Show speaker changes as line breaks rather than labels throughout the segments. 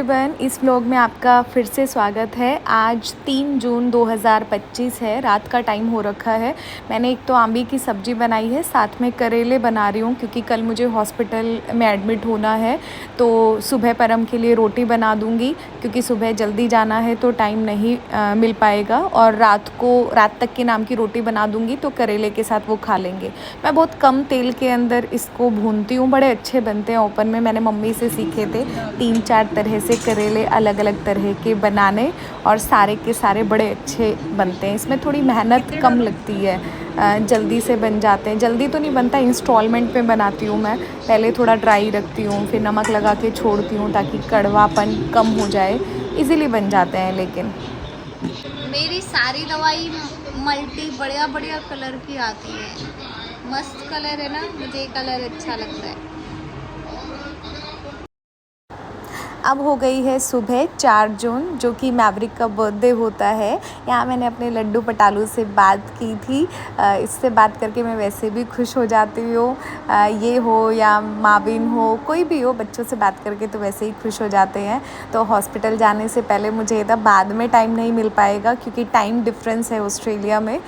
Everyone, इस vlog में आपका फिर से स्वागत है। आज 3 जून 2025 है, रात का टाइम हो रखा है। मैंने एक तो आंबी की सब्ज़ी बनाई है, साथ में करेले बना रही हूँ क्योंकि कल मुझे हॉस्पिटल में एडमिट होना है। तो सुबह परम के लिए रोटी बना दूँगी क्योंकि सुबह जल्दी जाना है तो टाइम नहीं मिल पाएगा, और रात तक के नाम की रोटी बना दूँगी तो करेले के साथ वो खा लेंगे। मैं बहुत कम तेल के अंदर इसको भूनती हूँ, बड़े अच्छे बनते हैं। ओपन में मैंने मम्मी से सीखे थे 3-4 तरह से करेले अलग अलग तरह के बनाने, और सारे के सारे बड़े अच्छे बनते हैं। इसमें थोड़ी मेहनत कम लगती है, जल्दी से बन जाते हैं। जल्दी तो नहीं बनता, इंस्टॉलमेंट में बनाती हूँ मैं। पहले थोड़ा ड्राई रखती हूँ, फिर नमक लगा के छोड़ती हूँ ताकि कड़वापन कम हो जाए। इजीली बन जाते हैं। लेकिन
मेरी सारी दवाई मल्टी बढ़िया बढ़िया कलर की आती है। मस्त कलर है ना, मुझे ये कलर अच्छा लगता है।
अब हो गई है सुबह 4 जून, जो कि मैवरिक का बर्थडे होता है। यहाँ मैंने अपने लड्डू पटालू से बात की थी। इससे बात करके मैं वैसे भी खुश हो जाती हूँ। ये हो या माविन हो, कोई भी हो, बच्चों से बात करके तो वैसे ही खुश हो जाते हैं। तो हॉस्पिटल जाने से पहले मुझे ये था, बाद में टाइम नहीं मिल पाएगा क्योंकि टाइम डिफरेंस है ऑस्ट्रेलिया में।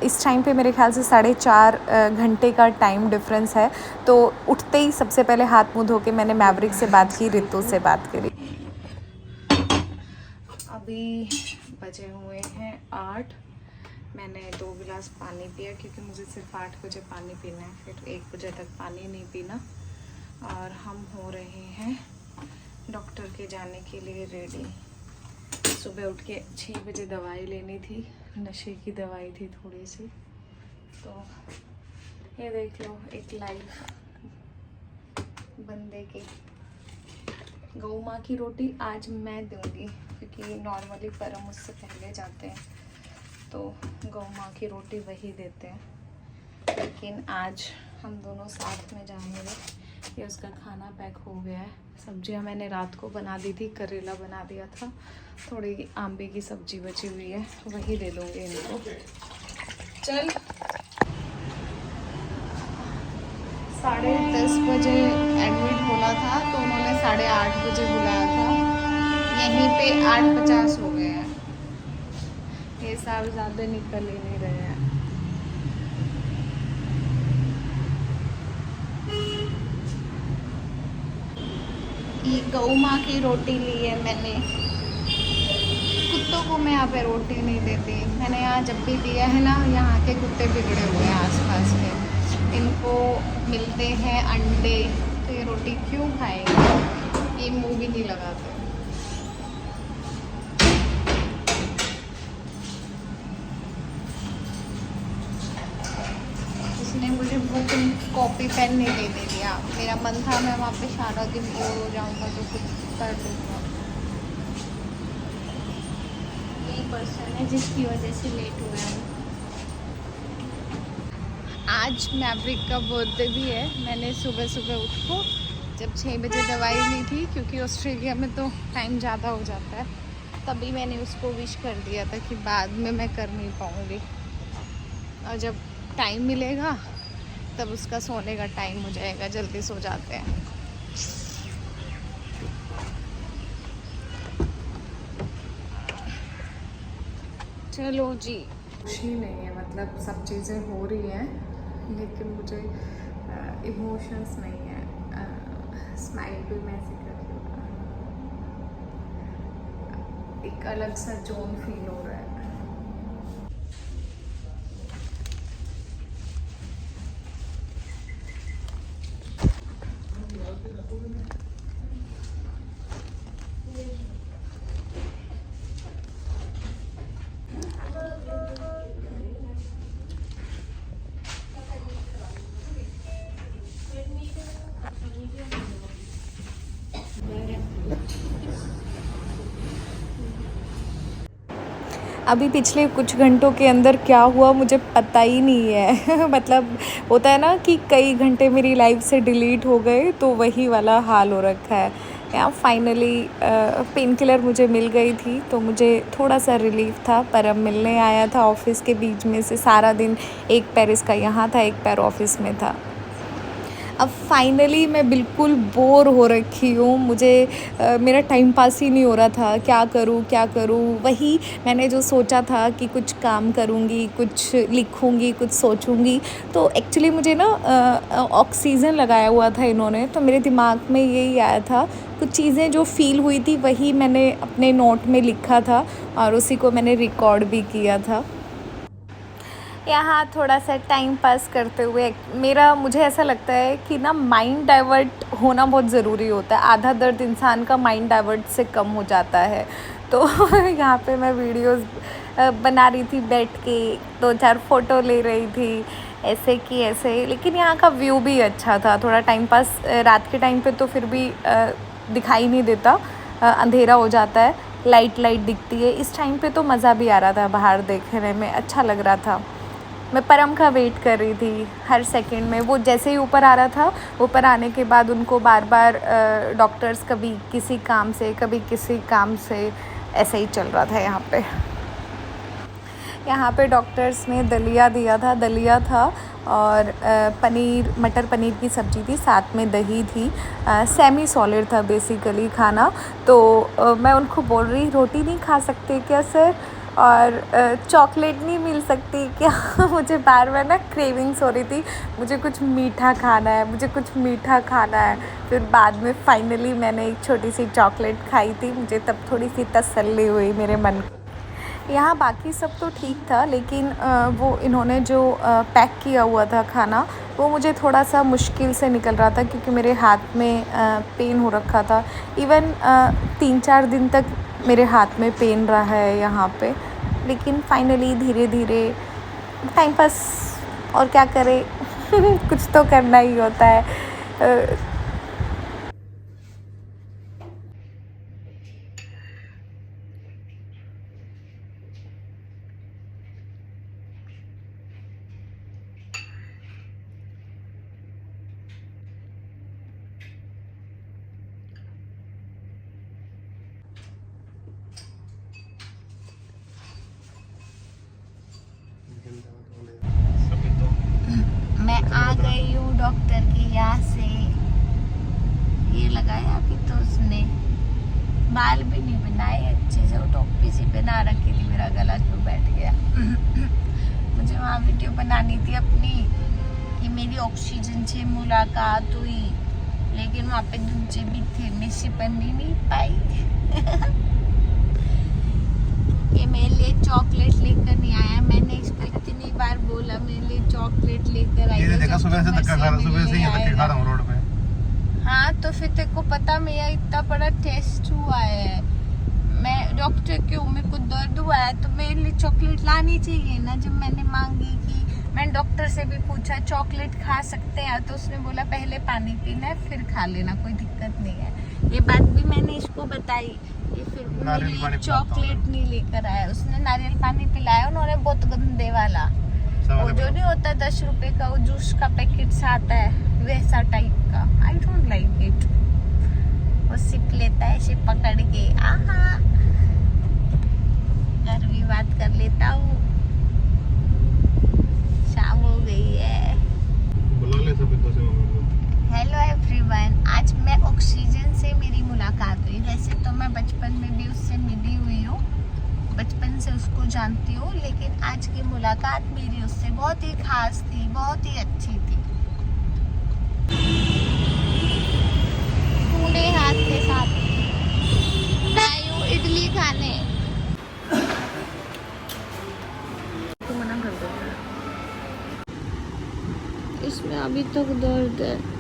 इस टाइम पे मेरे ख्याल से 4.5 घंटे का टाइम डिफरेंस है। तो उठते ही सबसे पहले हाथ मुँह धो के मैंने मैवरिक से बात की, रितु से बात करी। अभी बजे हुए हैं 8। मैंने 2 गिलास पानी पिया क्योंकि मुझे सिर्फ 8 बजे पानी पीना है, फिर 1 बजे तक पानी नहीं पीना। और हम हो रहे हैं डॉक्टर के जाने के लिए रेडी। सुबह उठ के 6 बजे दवाई लेनी थी, नशे की दवाई थी थोड़ी सी। तो ये देख लो, एक लाइव बंदे की गऊ माँ की रोटी आज मैं दूंगी क्योंकि नॉर्मली परम उससे पहले जाते हैं तो गऊ माँ की रोटी वही देते हैं। लेकिन आज हम दोनों साथ में जाएंगे। ये उसका खाना पैक हो गया है। सब्जियां मैंने रात को बना दी थी, करेला बना दिया था, थोड़ी आंबे की सब्जी बची हुई है, वही दे दूँगी इनको। चल 10:30 बजे एडमिट होना था तो उन्होंने 8:30 बजे बुलाया था। यहीं पे 8:50 हो गए हैं। ये साहब ज़्यादा निकल ही नहीं रहे हैं। ये गऊ माँ की रोटी ली है मैंने। कुत्तों को मैं यहाँ पे रोटी नहीं देती। मैंने यहाँ जब भी दिया है ना, यहाँ के कुत्ते बिगड़े हुए हैं आसपास के, इनको मिलते हैं अंडे, तो ये रोटी क्यों खाएंगे? ये मुंह भी नहीं लगाते। उसने मुझे बुक कॉपी पेन नहीं लेने दिया। मेरा मन था मैं वहाँ पे सारा दिन बोर हो जाऊँगा तो कुछ कर दूँगा। यही पर्सन है जिसकी वजह से लेट हुआ है। आज मैवरिक का बर्थडे भी है। मैंने सुबह सुबह उठ को जब 6 बजे दवाई ली थी, क्योंकि ऑस्ट्रेलिया में तो टाइम ज़्यादा हो जाता है, तभी मैंने उसको विश कर दिया था कि बाद में मैं कर नहीं पाऊँगी, और जब टाइम मिलेगा तब उसका सोने का टाइम हो जाएगा। जल्दी सो जाते हैं। चलो जी। खुशी नहीं है, मतलब सब चीज़ें हो रही हैं लेकिन मुझे इमोशंस नहीं है। स्माइल भी मैं ऐसे कर रही हूँ, एक अलग सा जोन फील हो रहा है। अभी पिछले कुछ घंटों के अंदर क्या हुआ मुझे पता ही नहीं है। मतलब होता है ना कि कई घंटे मेरी लाइफ से डिलीट हो गए, तो वही वाला हाल हो रखा है। यहाँ फाइनली पेन किलर मुझे मिल गई थी तो मुझे थोड़ा सा रिलीफ था। परम मिलने आया था ऑफिस के बीच में से। सारा दिन एक पैर इसका यहाँ था, एक पैर ऑफिस में था। अब फाइनली मैं बिल्कुल बोर हो रखी हूँ। मुझे मेरा टाइम पास ही नहीं हो रहा था, क्या करूँ। वही मैंने जो सोचा था कि कुछ काम करूँगी, कुछ लिखूँगी, कुछ सोचूँगी, तो एक्चुअली मुझे ना ऑक्सीजन लगाया हुआ था इन्होंने, तो मेरे दिमाग में यही आया था। कुछ चीज़ें जो फ़ील हुई थी वही मैंने अपने नोट में लिखा था और उसी को मैंने रिकॉर्ड भी किया था। यहाँ थोड़ा सा टाइम पास करते हुए मुझे ऐसा लगता है कि ना माइंड डाइवर्ट होना बहुत ज़रूरी होता है। आधा दर्द इंसान का माइंड डाइवर्ट से कम हो जाता है। तो यहाँ पे मैं वीडियोस बना रही थी बैठ के, 2-4 फ़ोटो ले रही थी ऐसे कि ऐसे। लेकिन यहाँ का व्यू भी अच्छा था। थोड़ा टाइम पास रात के टाइम पे तो फिर भी दिखाई नहीं देता, अंधेरा हो जाता है, लाइट दिखती है। इस टाइम पे तो मज़ा भी आ रहा था, बाहर देखने में अच्छा लग रहा था। मैं परम का वेट कर रही थी हर सेकंड में। वो जैसे ही ऊपर आ रहा था, ऊपर आने के बाद उनको बार डॉक्टर्स कभी किसी काम से, कभी किसी काम से, ऐसे ही चल रहा था यहाँ पे डॉक्टर्स ने दलिया था और मटर पनीर की सब्ज़ी थी, साथ में दही थी। सेमी सॉलिड था बेसिकली खाना। तो मैं उनको बोल रही, रोटी नहीं खा सकते क्या सर, और चॉकलेट नहीं मिल सकती क्या? मुझे बार ना क्रेविंग्स हो रही थी, मुझे कुछ मीठा खाना है। फिर बाद में फाइनली मैंने एक छोटी सी चॉकलेट खाई थी। मुझे तब थोड़ी सी तसल्ली हुई मेरे मन को। यहाँ बाकी सब तो ठीक था, लेकिन वो इन्होंने जो पैक किया हुआ था खाना, वो मुझे थोड़ा सा मुश्किल से निकल रहा था क्योंकि मेरे हाथ में पेन हो रखा था। इवन 3-4 दिन तक मेरे हाथ में पेन रहा है यहाँ पे। लेकिन फाइनली धीरे टाइम पास, और क्या करें कुछ तो करना ही होता है। मैं आ गई हूँ डॉक्टर के यहाँ से। ये लगाया अभी तो उसने, बाल भी नहीं बनाए अच्छे से, वो टोपी सी पहना रखी थी, मेरा गला क्यों बैठ गया। मुझे वहाँ वीडियो बनानी थी अपनी कि मेरी ऑक्सीजन से मुलाकात हुई, लेकिन वहाँ पे दूसरे भी थे, मैं सिपंदी नहीं पाई। ये मेरे लिए चॉकलेट लेकर नहीं आया। मैंने इसको इतनी बार बोला मेरे लिए चॉकलेट लेकर आई।
ये देखा सुबह से धक्का खा रहा, सुबह से ही धक्का खा रहा हूँ रोड पे।
हाँ तो फिर तेरे को पता मेरा इतना बड़ा टेस्ट हुआ है, मैं डॉक्टर क्यों, मेरे को दर्द हुआ है तो मेरे लिए चॉकलेट लानी चाहिए ना। जब मैंने मांगी कि मैंने डॉक्टर से भी पूछा चॉकलेट खा सकते हैं, तो उसने बोला पहले पानी पीना है फिर खा लेना, कोई दिक्कत नहीं है। ये बात भी मैंने इसको बताई। ये फिर मेरे लिए चॉकलेट नहीं लेकर आया, उसने नारियल पानी पिलाया उन्होंने, बहुत गंदे वाला, वो जो नहीं होता 10 रुपए का वो जूस का पैकेट आता है वैसा टाइप का। I don't like it. वो सिप लेता है, सिप पकड़ के, आहा घर भी बात कर लेता हूँ। शाम हो गई है।
बुला ले सभी तो से मम्मी को।
हेलो एवरीवन, आज मैं ऑक्सीजन से मेरी मुलाकात हुई। वैसे तो मैं बचपन में भी उससे मिली हुई हूँ, बचपन से उसको जानती हूँ, लेकिन आज की मुलाकात मेरी उससे बहुत ही खास थी, बहुत ही अच्छी थी। पूरे हाथ के साथ आई हूँ इडली खाने। इसमें अभी तक दर्द है।